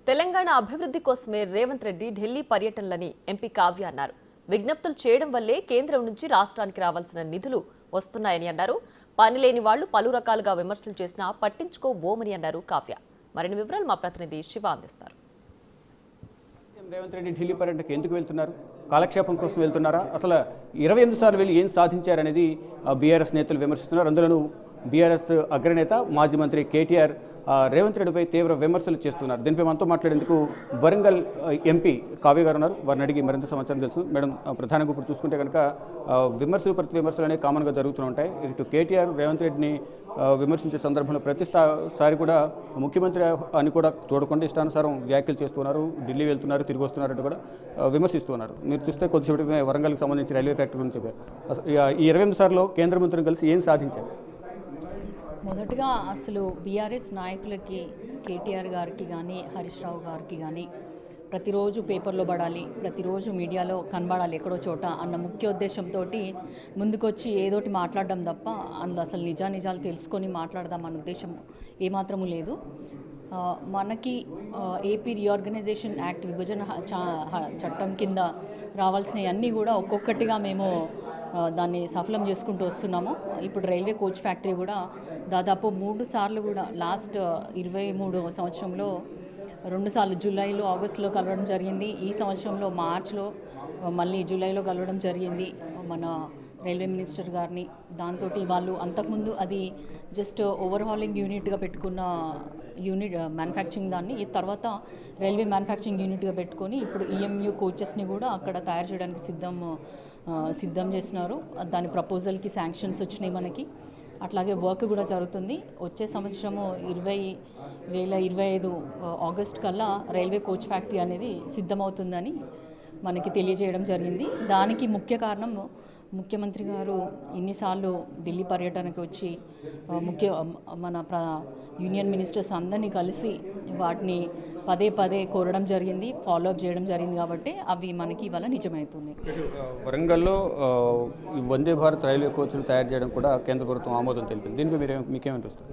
తెలంగాణ అభివృద్ధి కోసమే రేవంత్ రెడ్డి ఢిల్లీ పర్యటనలని ఎంపీ కావ్య అన్నారు. విజ్ఞప్తులు చేయడం వల్లే కేంద్రం నుంచి రాష్ట్రానికి రావాల్సిన నిధులు వస్తున్నాయని అన్నారు. పని లేని వాళ్లు పలు రకాలుగా విమర్శలు చేసినా పట్టించుకోబోమని అన్నారు కావ్య. మరిన్ని వివరాలు మా ప్రతినిధి శివ అందిస్తారు. రేవంత్ రెడ్డి ఢిల్లీ పర్యటనకు ఎందుకు వెళ్తున్నారు? కాలక్షేపం కోసం వెళ్తున్నారా? అసలు 28 సార్లు వెళ్ళి ఏం సాధించారనేది బీఆర్ఎస్ నేతలు విమర్శిస్తున్నారు. అందులోనూ బీఆర్ఎస్ అగ్రనేత మాజీ మంత్రి కేటీఆర్ రేవంత్ రెడ్డిపై తీవ్ర విమర్శలు చేస్తున్నారు. దీనిపై మనతో మాట్లాడేందుకు వరంగల్ ఎంపీ కావ్య గారు ఉన్నారు. వారిని అడిగి మరింత సమాచారం తెలుసు. మేడం, ప్రధానంగా ఇప్పుడు చూసుకుంటే కనుక విమర్శలు ప్రతి విమర్శలు అనేవి కామన్గా జరుగుతూ ఉంటాయి. ఇటు కేటీఆర్ రేవంత్ రెడ్డిని విమర్శించే సందర్భంలో ప్రతిసారి కూడా ముఖ్యమంత్రి అని కూడా చూడకుండా ఇష్టానుసారం వ్యాఖ్యలు చేస్తున్నారు. ఢిల్లీ వెళ్తున్నారు, తిరిగి వస్తున్నారంటూ కూడా విమర్శిస్తున్నారు. మీరు చూస్తే కొద్దిసేపటి వరంగల్కి సంబంధించి రైల్వే ఫ్యాక్టరీ గురించి చెప్పారు. ఈ 28 సార్లు కేంద్ర మంత్రిని కలిసి ఏం సాధించారు? మొదటగా అసలు బీఆర్ఎస్ నాయకులకి కేటీఆర్ గారికి కానీ హరీష్ రావు గారికి కానీ ప్రతిరోజు పేపర్లో పడాలి, ప్రతిరోజు మీడియాలో కనబడాలి ఎక్కడో చోట అన్న ముఖ్య ఉద్దేశంతో ముందుకొచ్చి ఏదోటి మాట్లాడడం తప్ప అందులో అసలు నిజాలు తెలుసుకొని మాట్లాడదాం అన్న ఉద్దేశం ఏమాత్రము లేదు. మనకి ఏపీ రీఆర్గనైజేషన్ యాక్ట్ విభజన చట్టం కింద రావాల్సినవి అన్నీ కూడా ఒక్కొక్కటిగా మేము దాన్ని సఫలం చేసుకుంటూ వస్తున్నాము. ఇప్పుడు రైల్వే కోచ్ ఫ్యాక్టరీ కూడా దాదాపు 3 సార్లు కూడా లాస్ట్ 23 సంవత్సరంలో 2 సార్లు జూలైలో ఆగస్టులో కలవడం జరిగింది. ఈ సంవత్సరంలో మార్చ్లో మళ్ళీ జూలైలో కలవడం జరిగింది మన రైల్వే మినిస్టర్ గారిని. దాంతో వాళ్ళు అంతకుముందు అది జస్ట్ ఓవర్హాలింగ్ యూనిట్గా పెట్టుకున్న మ్యానుఫ్యాక్చరింగ్ దాన్ని ఈ తర్వాత రైల్వే మ్యానుఫ్యాక్చరింగ్ యూనిట్గా పెట్టుకొని ఇప్పుడు ఈఎంయూ కోచెస్ని కూడా అక్కడ తయారు చేయడానికి సిద్ధం చేసినారు. దాని ప్రపోజల్కి శాంక్షన్స్ వచ్చినాయి మనకి. అట్లాగే వర్క్ కూడా జరుగుతుంది. వచ్చే సంవత్సరము 2025 ఆగస్ట్ కల్లా రైల్వే కోచ్ ఫ్యాక్టరీ అనేది సిద్ధమవుతుందని మనకి తెలియజేయడం జరిగింది. దానికి ముఖ్య కారణం ముఖ్యమంత్రి గారు ఇన్నిసార్లు ఢిల్లీ పర్యటనకు వచ్చి మన యూనియన్ మినిస్టర్స్ అందరినీ కలిసి వాటిని పదే కోరడం జరిగింది, ఫాలోఅప్ చేయడం జరిగింది. కాబట్టి అవి మనకి ఇవాళ నిజమవుతుంది. వరంగల్లో వందే భారత్ రైల్వే కోచ్లు తయారు చేయడం కూడా కేంద్ర ప్రభుత్వం ఆమోదం తెలిపింది. దీనిపై మీకేమనిపిస్తుంది?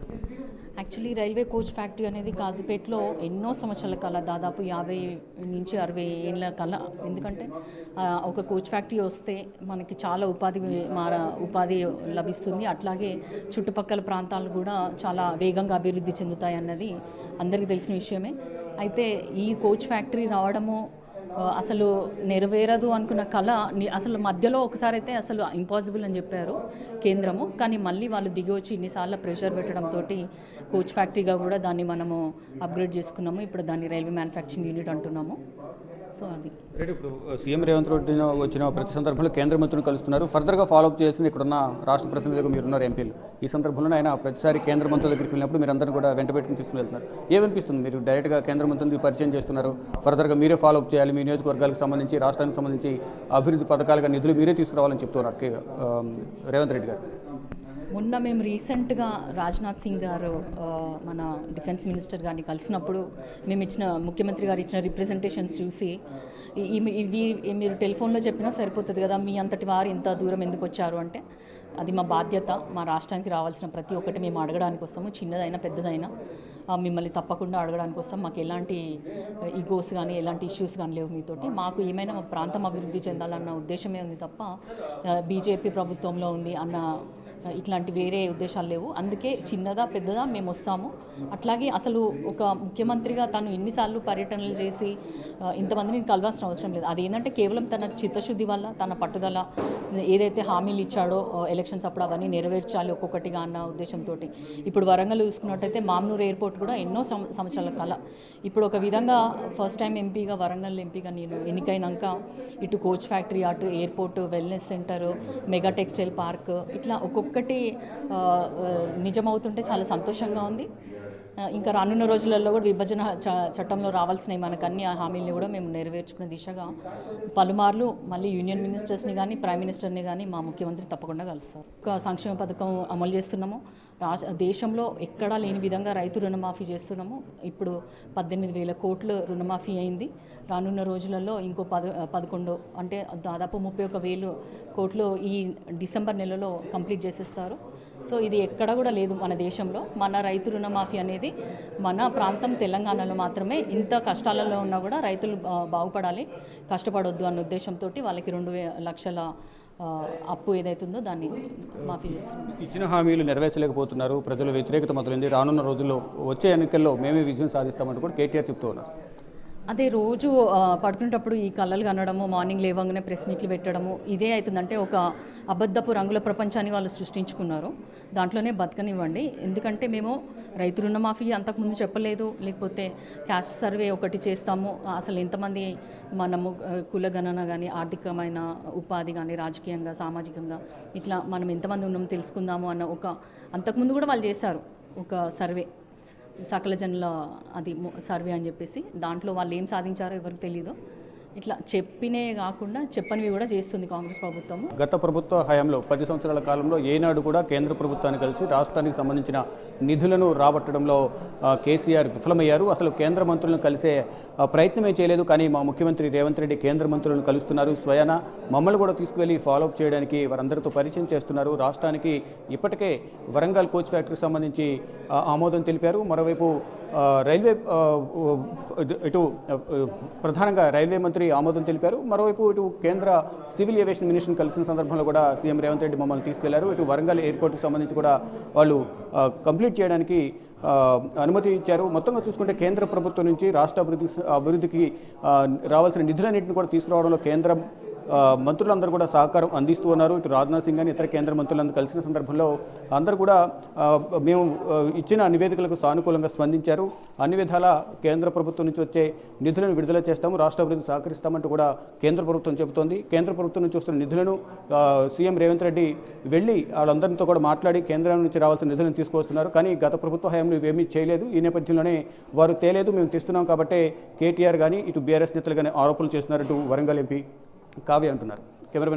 యాక్చువల్లీ రైల్వే కోచ్ ఫ్యాక్టరీ అనేది కాజీపేటలో ఎన్నో సంవత్సరాల కల, దాదాపు 50 నుంచి 60 ఏళ్ళ కల. ఎందుకంటే ఒక కోచ్ ఫ్యాక్టరీ వస్తే మనకి చాలా ఉపాధి లభిస్తుంది. అట్లాగే చుట్టుపక్కల ప్రాంతాలు కూడా చాలా వేగంగా అభివృద్ధి చెందుతాయి అన్నది అందరికీ తెలిసిన విషయమే. అయితే ఈ కోచ్ ఫ్యాక్టరీ రావడము అసలు నెరవేరదు అనుకున్న కళ అసలు మధ్యలో ఒకసారి అయితే అసలు ఇంపాసిబుల్ అని చెప్పారు కేంద్రము. కానీ మళ్ళీ వాళ్ళు దిగి వచ్చి ఇన్నిసార్లు ప్రెషర్ పెట్టడంతో కోచ్ ఫ్యాక్టరీగా కూడా దాన్ని మనము అప్గ్రేడ్ చేసుకున్నాము. ఇప్పుడు దాన్ని రైల్వే మ్యానుఫ్యాక్చరింగ్ యూనిట్ అంటున్నాము. సో అది ఇప్పుడు సీఎం రేవంత్ రెడ్డి వచ్చిన ప్రతి సందర్భంలో కేంద్ర మంత్రులు కలుస్తున్నారు. ఫర్దర్గా ఫాలోఅప్ చేయాల్సింది ఇక్కడున్న రాష్ట్ర ప్రతినిధులుగా మీరున్నారు ఎంపీలు. ఈ సందర్భంలో ఆయన ప్రతిసారి కేంద్ర మంత్రుల దగ్గరికి వెళ్ళినప్పుడు మీరు అందరూ కూడా వెంట పెట్టుకుని తీసుకుని వెళ్తున్నారు. ఏమనిపిస్తుంది? మీరు డైరెక్ట్గా కేంద్ర మంత్రులకి పరిచయం చేస్తున్నారు, ఫర్దర్గా మీరే ఫాలోఅప్ చేయాలి, మీ నియోజకవర్గాలకు సంబంధించి రాష్ట్రానికి సంబంధించి అభివృద్ధి పథకాలుగా నిధులు మీరే తీసుకురావాలని చెప్తున్నారు రేవంత్ రెడ్డి గారు. మొన్న మేము రీసెంట్గా రాజ్నాథ్ సింగ్ గారు మన డిఫెన్స్ మినిస్టర్ గారిని కలిసినప్పుడు ముఖ్యమంత్రి గారు ఇచ్చిన రిప్రజెంటేషన్స్ చూసి ఇవి మీరు టెలిఫోన్లో చెప్పినా సరిపోతుంది కదా, మీ అంతటి వారు ఇంత దూరం ఎందుకు వచ్చారు అంటే అది మా బాధ్యత. మా రాష్ట్రానికి రావాల్సిన ప్రతి ఒక్కటి మేము అడగడానికి వస్తాము, చిన్నదైనా పెద్దదైనా మిమ్మల్ని తప్పకుండా అడగడానికి వస్తాం. మాకు ఎలాంటి ఈగోస్ కానీ ఎలాంటి ఇష్యూస్ కానీ లేవు మీతోటి. మాకు ఏమైనా మా ప్రాంతం అభివృద్ధి చెందాలన్న ఉద్దేశమే ఉంది తప్ప బీజేపీ ప్రభుత్వంలో ఉంది అన్న ఇట్లాంటి వేరే ఉద్దేశాలు లేవు. అందుకే చిన్నదా పెద్దదా మేము వస్తాము. అట్లాగే అసలు ఒక ముఖ్యమంత్రిగా తను ఎన్నిసార్లు పర్యటనలు చేసి ఇంతమందిని కలవాల్సిన అవసరం లేదు. అదేంటంటే కేవలం తన చిత్తశుద్ధి వల్ల, తన పట్టుదల, ఏదైతే హామీలు ఇచ్చాడో ఎలక్షన్స్ అప్పుడు అవన్నీ నెరవేర్చాలి ఒక్కొక్కటిగా అన్న ఉద్దేశంతో. ఇప్పుడు వరంగల్ చూసుకున్నట్టయితే మామ్నూర్ ఎయిర్పోర్ట్ కూడా ఎన్నో సంవత్సరాల కల. ఇప్పుడు ఒక విధంగా ఫస్ట్ టైం ఎంపీగా, వరంగల్ ఎంపీగా నేను ఎన్నికైనాక ఇటు కోచ్ ఫ్యాక్టరీ, అటు airport, wellness centre, mega textile park, ఇట్లా ఒక్కొక్కటి నిజమవుతుంటే చాలా సంతోషంగా ఉంది. ఇంకా రానున్న రోజులలో కూడా విభజన చట్టంలో రావాల్సినవి మనకు అన్ని హామీలను కూడా మేము నెరవేర్చుకునే దిశగా పలుమార్లు మళ్ళీ యూనియన్ మినిస్టర్స్ని కానీ ప్రైమ్ మినిస్టర్ని కానీ మా ముఖ్యమంత్రి తప్పకుండా కలుస్తారు. ఒక సంక్షేమ పథకం అమలు చేస్తున్నాము. దేశంలో ఎక్కడా లేని విధంగా రైతు రుణమాఫీ చేస్తున్నాము. ఇప్పుడు 18,000 కోట్లు రుణమాఫీ అయింది. రానున్న రోజులలో ఇంకో 11 అంటే దాదాపు 31,000 కోట్లు ఈ డిసెంబర్ నెలలో కంప్లీట్ చేసేస్తారు. సో ఇది ఎక్కడ కూడా లేదు మన దేశంలో. మన రైతు రుణమాఫీ అనేది మన ప్రాంతం తెలంగాణలో మాత్రమే. ఇంత కష్టాలలో ఉన్నా కూడా రైతులు బాగుపడాలి, కష్టపడొద్దు అన్న ఉద్దేశంతో వాళ్ళకి 2 లక్షల అప్పు ఏదైతుందో దాన్ని మాఫీ చేస్తున్నారు. ఇచ్చిన హామీలు నెరవేర్చలేకపోతున్నారు, ప్రజల వ్యతిరేకత మొదలైంది, రానున్న రోజుల్లో వచ్చే ఎన్నికల్లో మేమే విజయం సాధిస్తామంటూ కూడా కేటీఆర్ చెప్తూ ఉన్నారు. అదే రోజు పడుకునేటప్పుడు ఈ కళ్ళలు కనడము, మార్నింగ్ లేవగానే ప్రెస్ మీట్లు పెట్టడము ఇదే అవుతుందంటే ఒక అబద్ధపు రంగుల ప్రపంచాన్ని వాళ్ళు సృష్టించుకున్నారు. దాంట్లోనే బతకనివ్వండి. ఎందుకంటే మేము రైతు రుణమాఫీ అంతకుముందు చెప్పలేదు, లేకపోతే క్యాస్ట్ సర్వే ఒకటి చేస్తాము, అసలు ఎంతమంది మనము కులగణన కానీ ఆర్థికమైన ఉపాధి కానీ రాజకీయంగా సామాజికంగా ఇట్లా మనం ఎంతమంది ఉన్నామో తెలుసుకుందాము అన్న ఒక అంతకుముందు కూడా వాళ్ళు చేశారు ఒక సర్వే, సకల జనుల అది సర్వే అని చెప్పేసి. దాంట్లో వాళ్ళు ఏం సాధించారో ఎవరికి తెలియదు. ఇట్లా చెప్పినే కాకుండా చెప్పనివి కూడా చేస్తుంది కాంగ్రెస్ ప్రభుత్వం. గత ప్రభుత్వ హయాంలో 10 సంవత్సరాల కాలంలో ఏనాడు కూడా కేంద్ర ప్రభుత్వాన్ని కలిసి రాష్ట్రానికి సంబంధించిన నిధులను రాబట్టడంలో కేసీఆర్ విఫలమయ్యారు. అసలు కేంద్ర మంత్రులను కలిసే ప్రయత్నమే చేయలేదు. కానీ మా ముఖ్యమంత్రి రేవంత్ రెడ్డి కేంద్ర మంత్రులను కలుస్తున్నారు. స్వయాన మమ్మల్ని కూడా తీసుకువెళ్ళి ఫాలోఅప్ చేయడానికి వారందరితో పరిచయం చేస్తున్నారు. రాష్ట్రానికి ఇప్పటికే వరంగల్ కోచ్ ఫ్యాక్టరీకి సంబంధించి ఆమోదం తెలిపారు. మరోవైపు రైల్వే ఇటు ప్రధానంగా రైల్వే మంత్రి ఆమోదం తెలిపారు. మరోవైపు ఇటు కేంద్ర సివిల్ ఏవియేషన్ మినిస్టర్ని కలిసిన సందర్భంలో కూడా సీఎం రేవంత్ రెడ్డి మమ్మల్ని తీసుకెళ్లారు. ఇటు వరంగల్ ఎయిర్పోర్ట్కి సంబంధించి కూడా వాళ్ళు కంప్లీట్ చేయడానికి అనుమతి ఇచ్చారు. మొత్తంగా చూసుకుంటే కేంద్ర ప్రభుత్వం నుంచి రాష్ట్ర అభివృద్ధికి రావాల్సిన నిధులన్నింటిని కూడా తీసుకురావడంలో కేంద్రం మంత్రులందరూ కూడా సహకారం అందిస్తూ ఉన్నారు. ఇటు రాజ్నాథ్ సింగ్ అని ఇతర కేంద్ర మంత్రులందరూ కలిసిన సందర్భంలో అందరూ కూడా మేము ఇచ్చిన నివేదికలకు సానుకూలంగా స్పందించారు. అన్ని విధాల కేంద్ర ప్రభుత్వం నుంచి వచ్చే నిధులను విడుదల చేస్తాము, రాష్ట్ర అభివృద్ధి సహకరిస్తామంటూ కూడా కేంద్ర ప్రభుత్వం చెబుతోంది. కేంద్ర ప్రభుత్వం నుంచి వస్తున్న నిధులను సీఎం రేవంత్ రెడ్డి వెళ్ళి వాళ్ళందరితో కూడా మాట్లాడి కేంద్రం నుంచి రావాల్సిన నిధులను తీసుకొస్తున్నారు. కానీ గత ప్రభుత్వ హయాంలో ఇవేమీ చేయలేదు. ఈ నేపథ్యంలోనే వారు తేలేదు, మేము తెస్తున్నాం కాబట్టి కేటీఆర్ కానీ ఇటు బీఆర్ఎస్ నేతలు కానీ ఆరోపణలు చేస్తున్నారు. ఇటు వరంగల్ ఎంపీ కావ్య అంటున్నారు.